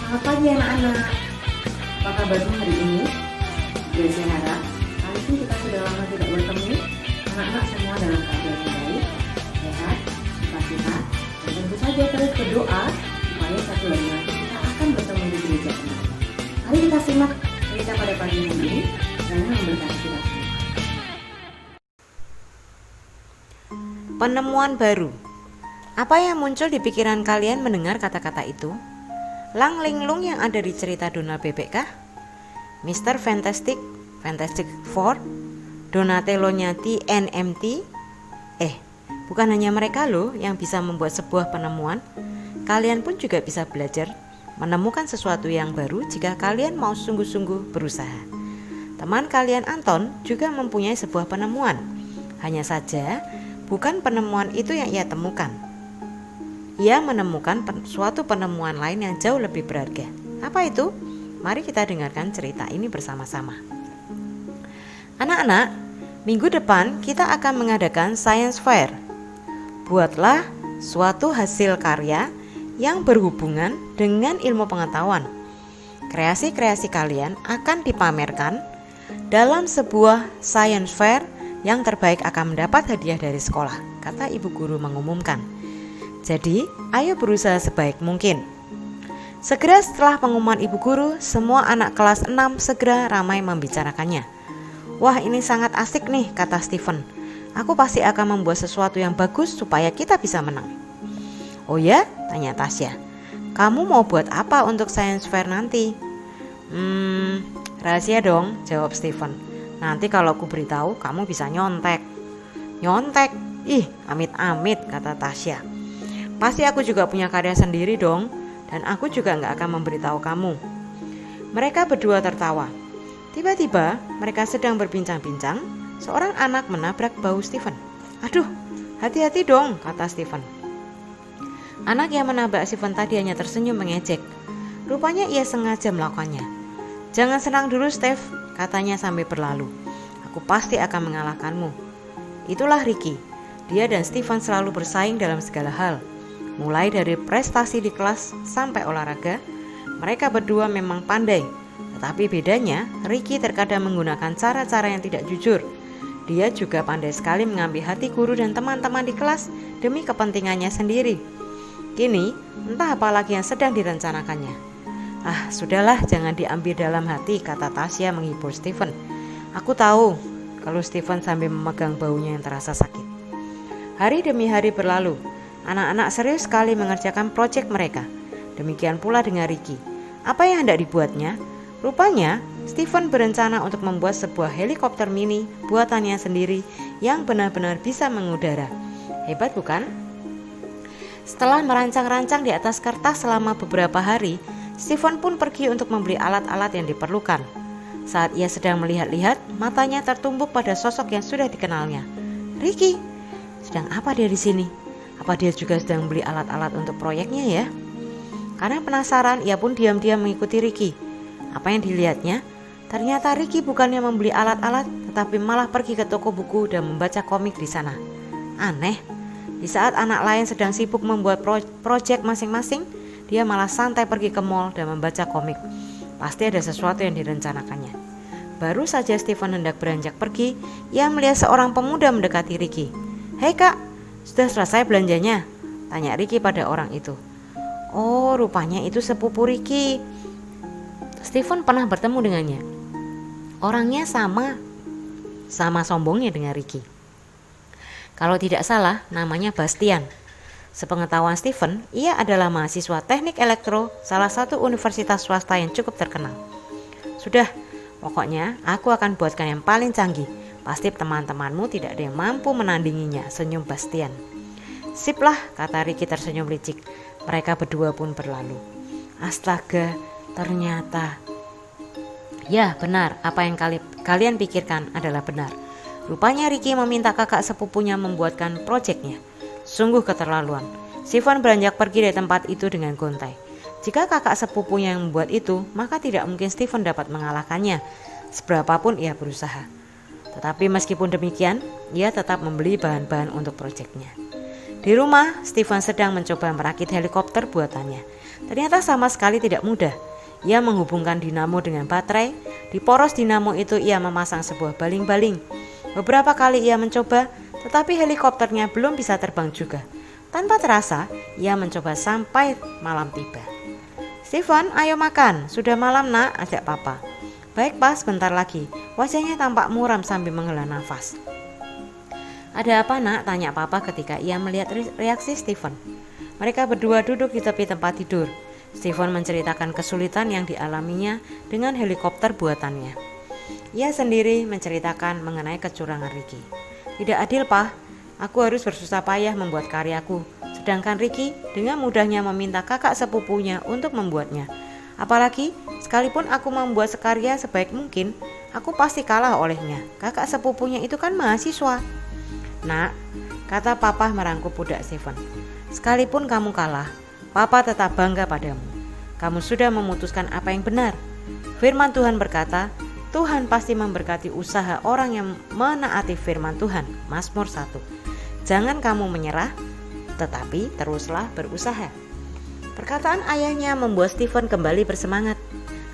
Selamat pagi anak-anak. Apa kabarnya hari ini? Saya harap kali ini kita sudah lama tidak bertemu. Anak-anak semua dalam keadaan yang baik, sehat, sukacita, dan tentu saja terus berdoa supaya satu hari nanti kita akan bertemu di gereja ini. Mari kita simak cerita pada pagi hari ini dan memberkati kita semua. Penemuan baru. Apa yang muncul di pikiran kalian mendengar kata-kata itu? Lang linglung yang ada di cerita Donald Bebek kah? Mr. Fantastic, Fantastic Four, Donatello-nya TNMT? Bukan hanya mereka loh yang bisa membuat sebuah penemuan. Kalian pun juga bisa belajar menemukan sesuatu yang baru jika kalian mau sungguh-sungguh berusaha. Teman kalian Anton juga mempunyai sebuah penemuan. Hanya saja bukan penemuan itu yang ia temukan. Ia menemukan suatu penemuan lain yang jauh lebih berharga. Apa itu? Mari kita dengarkan cerita ini bersama-sama. Anak-anak, minggu depan kita akan mengadakan Science Fair. Buatlah suatu hasil karya yang berhubungan dengan ilmu pengetahuan. Kreasi-kreasi kalian akan dipamerkan dalam sebuah Science Fair yang terbaik akan mendapat hadiah dari sekolah, kata ibu guru mengumumkan. Jadi, ayo berusaha sebaik mungkin. Segera setelah pengumuman ibu guru, semua anak kelas 6 segera ramai membicarakannya. Wah, ini sangat asik nih, kata Stephen. Aku pasti akan membuat sesuatu yang bagus supaya kita bisa menang. Oh ya? Tanya Tasya. Kamu mau buat apa untuk Science Fair nanti? Rahasia dong, jawab Stephen. Nanti kalau aku beritahu, kamu bisa nyontek. Nyontek? Ih, amit-amit, kata Tasya. Pasti aku juga punya karya sendiri dong, dan aku juga gak akan memberitahu kamu. Mereka berdua tertawa. Tiba-tiba mereka sedang berbincang-bincang, seorang anak menabrak bahu Stephen. Aduh, hati-hati dong, kata Stephen. Anak yang menabrak Stephen tadi hanya tersenyum mengejek. Rupanya ia sengaja melakukannya. Jangan senang dulu, Steph, katanya sambil berlalu. Aku pasti akan mengalahkanmu. Itulah Ricky. Dia dan Stephen selalu bersaing dalam segala hal. Mulai dari prestasi di kelas sampai olahraga, mereka berdua memang pandai. Tetapi bedanya, Ricky terkadang menggunakan cara-cara yang tidak jujur. Dia juga pandai sekali mengambil hati guru dan teman-teman di kelas demi kepentingannya sendiri. Kini, entah apa lagi yang sedang direncanakannya. Sudahlah, jangan diambil dalam hati, kata Tasya menghibur Stephen. Aku tahu, kalau Stephen sambil memegang baunya yang terasa sakit. Hari demi hari berlalu. Anak-anak serius sekali mengerjakan proyek mereka. Demikian pula dengan Ricky. Apa yang hendak dibuatnya? Rupanya, Stephen berencana untuk membuat sebuah helikopter mini buatannya sendiri yang benar-benar bisa mengudara. Hebat bukan? Setelah merancang-rancang di atas kertas selama beberapa hari, Stephen pun pergi untuk membeli alat-alat yang diperlukan. Saat ia sedang melihat-lihat, matanya tertumbuk pada sosok yang sudah dikenalnya. Ricky, sedang apa dia di sini? Apa dia juga sedang beli alat-alat untuk proyeknya ya? Karena penasaran, ia pun diam-diam mengikuti Ricky. Apa yang dilihatnya? Ternyata Ricky bukannya membeli alat-alat, tetapi malah pergi ke toko buku dan membaca komik di sana. Aneh, di saat anak lain sedang sibuk membuat proyek masing-masing, dia malah santai pergi ke mall dan membaca komik. Pasti ada sesuatu yang direncanakannya. Baru saja Stephen hendak beranjak pergi, ia melihat seorang pemuda mendekati Ricky. Hei kak, sudah selesai belanjanya? Tanya Ricky pada orang itu. Oh, rupanya itu sepupu Ricky. Stephen pernah bertemu dengannya. Orangnya sama sombongnya dengan Ricky. Kalau tidak salah, namanya Bastian. Sepengetahuan Stephen, ia adalah mahasiswa teknik elektro salah satu universitas swasta yang cukup terkenal. Sudah, pokoknya aku akan buatkan yang paling canggih. Pasti teman-temanmu tidak ada yang mampu menandinginya, senyum Bastian. Sip lah, kata Ricky tersenyum licik. Mereka berdua pun berlalu. Astaga, ternyata. Ya, benar, apa yang kalian pikirkan adalah benar. Rupanya Ricky meminta kakak sepupunya membuatkan proyeknya. Sungguh keterlaluan. Stephen beranjak pergi dari tempat itu dengan gontai. Jika kakak sepupunya yang membuat itu, maka tidak mungkin Stephen dapat mengalahkannya, seberapapun ia berusaha. Tetapi meskipun demikian, ia tetap membeli bahan-bahan untuk proyeknya. Di rumah, Stephen sedang mencoba merakit helikopter buatannya. Ternyata sama sekali tidak mudah. Ia menghubungkan dinamo dengan baterai. Di poros dinamo itu ia memasang sebuah baling-baling. Beberapa kali ia mencoba, tetapi helikopternya belum bisa terbang juga. Tanpa terasa, ia mencoba sampai malam tiba. "Stephen, ayo makan. Sudah malam nak," ajak papa. "Baik pas, sebentar lagi." Wajahnya tampak muram sambil menghela nafas. "Ada apa nak?" tanya papa ketika ia melihat reaksi Stephen. Mereka berdua duduk di tepi tempat tidur. Stephen menceritakan kesulitan yang dialaminya dengan helikopter buatannya. Ia sendiri menceritakan mengenai kecurangan Ricky. "Tidak adil, Pak. Aku harus bersusah payah membuat karyaku, sedangkan Ricky dengan mudahnya meminta kakak sepupunya untuk membuatnya. Apalagi, sekalipun aku membuat sekarya sebaik mungkin, aku pasti kalah olehnya. Kakak sepupunya itu kan mahasiswa." "Nak," kata papa merangkup pundak Stephen, "sekalipun kamu kalah, papa tetap bangga padamu. Kamu sudah memutuskan apa yang benar. Firman Tuhan berkata, Tuhan pasti memberkati usaha orang yang menaati firman Tuhan." Mazmur 1. "Jangan kamu menyerah, tetapi teruslah berusaha." Perkataan ayahnya membuat Stephen kembali bersemangat.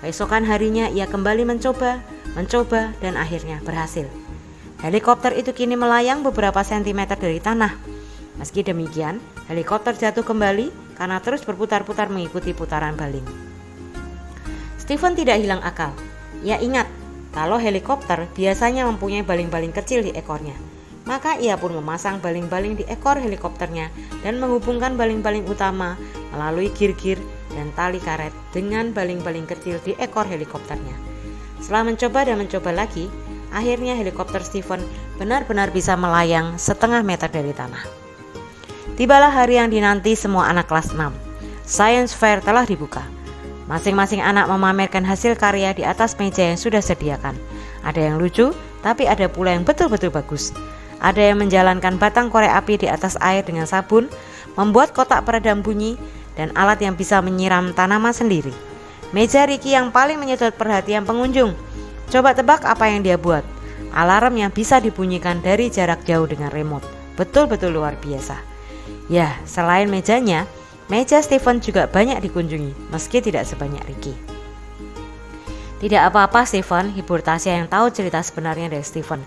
Keesokan harinya ia kembali mencoba, dan akhirnya berhasil. Helikopter itu kini melayang beberapa sentimeter dari tanah. Meski demikian, helikopter jatuh kembali karena terus berputar-putar mengikuti putaran baling. Stephen tidak hilang akal. Ia ingat kalau helikopter biasanya mempunyai baling-baling kecil di ekornya. Maka ia pun memasang baling-baling di ekor helikopternya dan menghubungkan baling-baling utama melalui gir-gir dan tali karet dengan baling-baling kecil di ekor helikopternya. Setelah mencoba dan mencoba lagi, akhirnya helikopter Stephen benar-benar bisa melayang setengah meter dari tanah. Tibalah hari yang dinanti semua anak kelas 6. Science Fair telah dibuka. Masing-masing anak memamerkan hasil karya di atas meja yang sudah sediakan. Ada yang lucu, tapi ada pula yang betul-betul bagus. Ada yang menjalankan batang korek api di atas air dengan sabun, membuat kotak peredam bunyi, dan alat yang bisa menyiram tanaman sendiri. Meja Ricky yang paling menyedot perhatian pengunjung. Coba tebak apa yang dia buat. Alarm yang bisa dibunyikan dari jarak jauh dengan remote. Betul-betul luar biasa. Ya, selain mejanya, meja Stephen juga banyak dikunjungi, meski tidak sebanyak Ricky. "Tidak apa-apa Stephen," hibur Tasya yang tahu cerita sebenarnya dari Stephen.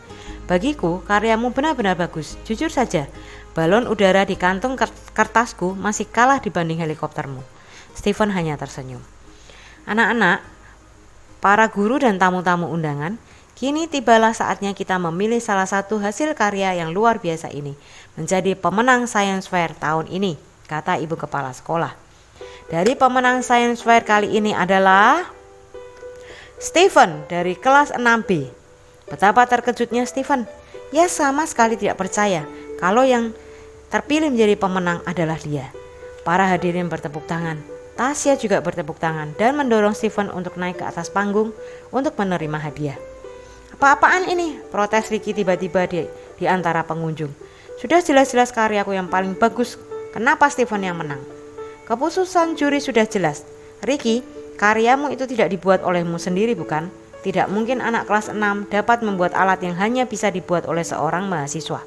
"Bagiku, karyamu benar-benar bagus. Jujur saja, balon udara di kantung kertasku masih kalah dibanding helikoptermu." Stephen hanya tersenyum. "Anak-anak, para guru dan tamu-tamu undangan, kini tibalah saatnya kita memilih salah satu hasil karya yang luar biasa ini menjadi pemenang Science Fair tahun ini," kata ibu kepala sekolah. "Dari pemenang Science Fair kali ini adalah Stephen dari kelas 6B. Betapa terkejutnya Stephen. Ia sama sekali tidak percaya kalau yang terpilih menjadi pemenang adalah dia. Para hadirin bertepuk tangan. Tasya juga bertepuk tangan dan mendorong Stephen untuk naik ke atas panggung untuk menerima hadiah. "Apa-apaan ini?" protes Ricky tiba-tiba di antara pengunjung. "Sudah jelas-jelas karyaku yang paling bagus. Kenapa Stephen yang menang?" "Keputusan juri sudah jelas. Ricky, karyamu itu tidak dibuat olehmu sendiri bukan? Tidak mungkin anak kelas 6 dapat membuat alat yang hanya bisa dibuat oleh seorang mahasiswa,"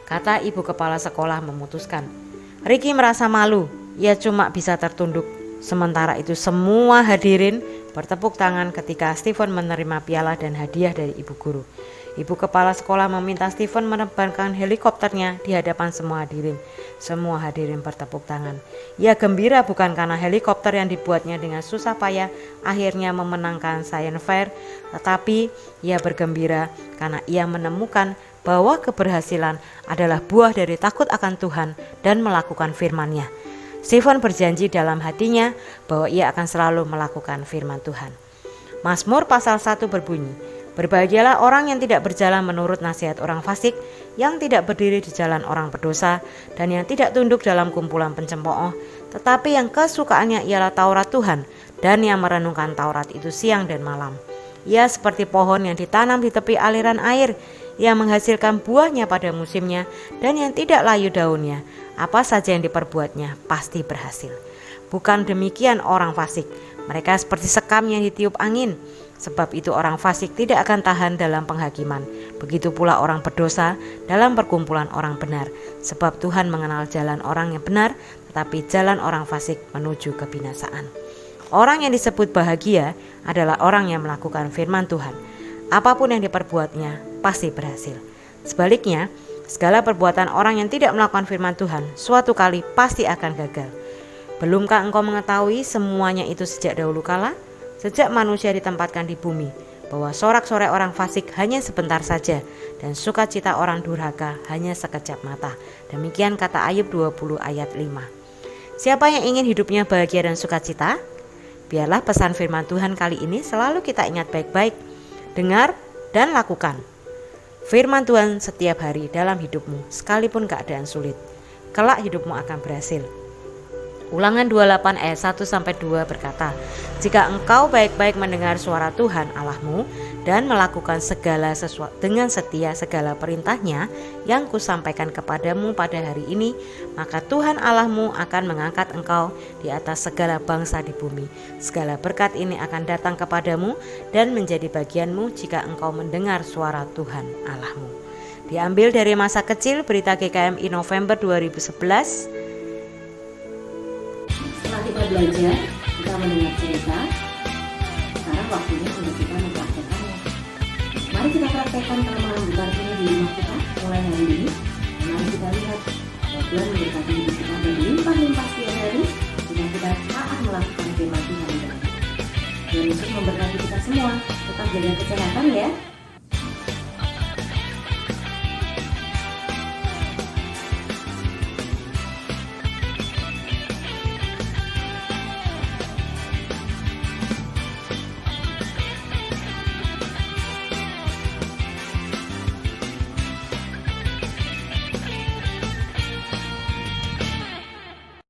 kata ibu kepala sekolah memutuskan. Ricky merasa malu. Ia cuma bisa tertunduk. Sementara itu semua hadirin bertepuk tangan ketika Stephen menerima piala dan hadiah dari ibu guru. Ibu kepala sekolah meminta Stephen menerbangkan helikopternya di hadapan semua hadirin. Semua hadirin bertepuk tangan. Ia gembira bukan karena helikopter yang dibuatnya dengan susah payah akhirnya memenangkan Science Fair, tetapi ia bergembira karena ia menemukan bahwa keberhasilan adalah buah dari takut akan Tuhan dan melakukan firman-Nya. Stephen berjanji dalam hatinya bahwa ia akan selalu melakukan firman Tuhan. Mazmur pasal 1 berbunyi, "Berbahagialah orang yang tidak berjalan menurut nasihat orang fasik, yang tidak berdiri di jalan orang berdosa, dan yang tidak tunduk dalam kumpulan pencemooh, tetapi yang kesukaannya ialah Taurat Tuhan, dan yang merenungkan Taurat itu siang dan malam. Ia seperti pohon yang ditanam di tepi aliran air, yang menghasilkan buahnya pada musimnya, dan yang tidak layu daunnya. Apa saja yang diperbuatnya pasti berhasil. Bukan demikian orang fasik, mereka seperti sekam yang ditiup angin. Sebab itu orang fasik tidak akan tahan dalam penghakiman. Begitu pula orang berdosa dalam perkumpulan orang benar, sebab Tuhan mengenal jalan orang yang benar, tetapi jalan orang fasik menuju kebinasaan. Orang yang disebut bahagia adalah orang yang melakukan firman Tuhan. Apapun yang diperbuatnya pasti berhasil. Sebaliknya, segala perbuatan orang yang tidak melakukan firman Tuhan suatu kali pasti akan gagal. Belumkah engkau mengetahui semuanya itu sejak dahulu kala, sejak manusia ditempatkan di bumi, bahwa sorak-sorai orang fasik hanya sebentar saja dan sukacita orang durhaka hanya sekejap mata. Demikian kata Ayub 20 ayat 5. Siapa yang ingin hidupnya bahagia dan sukacita? Biarlah pesan firman Tuhan kali ini selalu kita ingat baik-baik, dengar dan lakukan. Firman Tuhan setiap hari dalam hidupmu, sekalipun keadaan sulit. Kelak hidupmu akan berhasil. Ulangan 28 ayat 1-2 berkata, jika engkau baik-baik mendengar suara Tuhan Allahmu dan melakukan segala sesuatu dengan setia segala perintahnya yang kusampaikan kepadamu pada hari ini, maka Tuhan Allahmu akan mengangkat engkau di atas segala bangsa di bumi. Segala berkat ini akan datang kepadamu dan menjadi bagianmu jika engkau mendengar suara Tuhan Allahmu. Diambil dari masa kecil Berita GKMI November 2011. Setelah kita belajar, kita mendengar cerita, sekarang waktunya untuk kita mempraktekannya. Mari kita praktekkan kelemahan bukan ini di rumah kita mulai hari ini. Mari kita lihat bahwa Tuhan memberkati hidup kita berlimpah-limpah setiap hari jika kita taat melakukan firman Tuhan. Tuhan Yesus memberkati kita semua. Tetap jaga kesehatan ya.